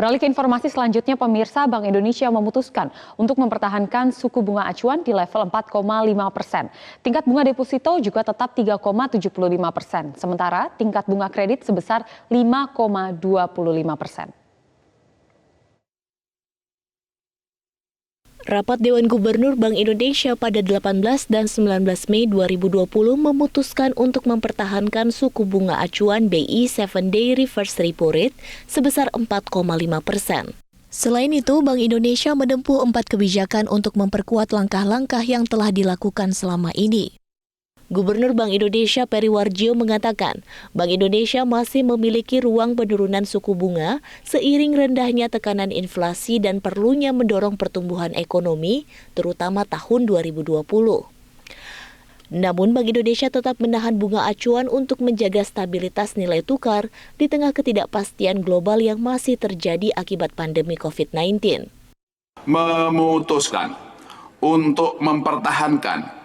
Beralih ke informasi selanjutnya, pemirsa, Bank Indonesia memutuskan untuk mempertahankan suku bunga acuan di level 4,5%. Tingkat bunga deposito juga tetap 3,75%. Sementara tingkat bunga kredit sebesar 5,25%. Rapat Dewan Gubernur Bank Indonesia pada 18 dan 19 Mei 2020 memutuskan untuk mempertahankan suku bunga acuan BI 7-Day Reverse Repo Rate sebesar 4,5%. Selain itu, Bank Indonesia menempuh 4 kebijakan untuk memperkuat langkah-langkah yang telah dilakukan selama ini. Gubernur Bank Indonesia Peri Warjio mengatakan, Bank Indonesia masih memiliki ruang penurunan suku bunga seiring rendahnya tekanan inflasi dan perlunya mendorong pertumbuhan ekonomi, terutama tahun 2020. Namun, Bank Indonesia tetap menahan bunga acuan untuk menjaga stabilitas nilai tukar di tengah ketidakpastian global yang masih terjadi akibat pandemi COVID-19. Memutuskan untuk mempertahankan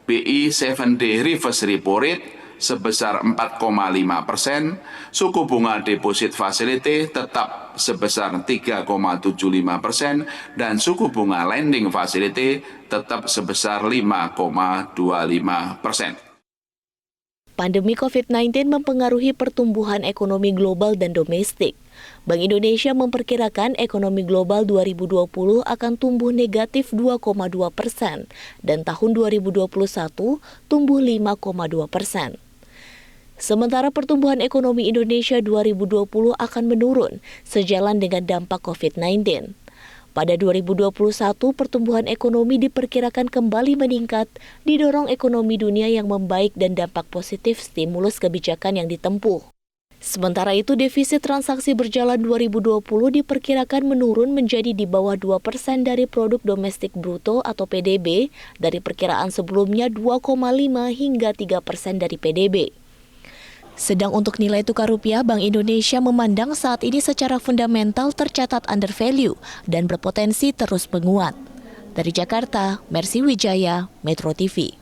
BI 7-Day Reverse Repo Rate sebesar 4,5%, suku bunga deposit facility tetap sebesar 3,75%, dan suku bunga lending facility tetap sebesar 5,25%. Pandemi COVID-19 mempengaruhi pertumbuhan ekonomi global dan domestik. Bank Indonesia memperkirakan ekonomi global 2020 akan tumbuh negatif 2,2% dan tahun 2021 tumbuh 5,2%. Sementara pertumbuhan ekonomi Indonesia 2020 akan menurun sejalan dengan dampak COVID-19. Pada 2021, pertumbuhan ekonomi diperkirakan kembali meningkat, didorong ekonomi dunia yang membaik dan dampak positif stimulus kebijakan yang ditempuh. Sementara itu, defisit transaksi berjalan 2020 diperkirakan menurun menjadi di bawah 2% dari produk domestik bruto atau PDB, dari perkiraan sebelumnya 2,5 hingga 3% dari PDB. Sedang untuk nilai tukar rupiah, Bank Indonesia memandang saat ini secara fundamental tercatat undervalue dan berpotensi terus menguat. Dari Jakarta, Mercy Wijaya, Metro TV.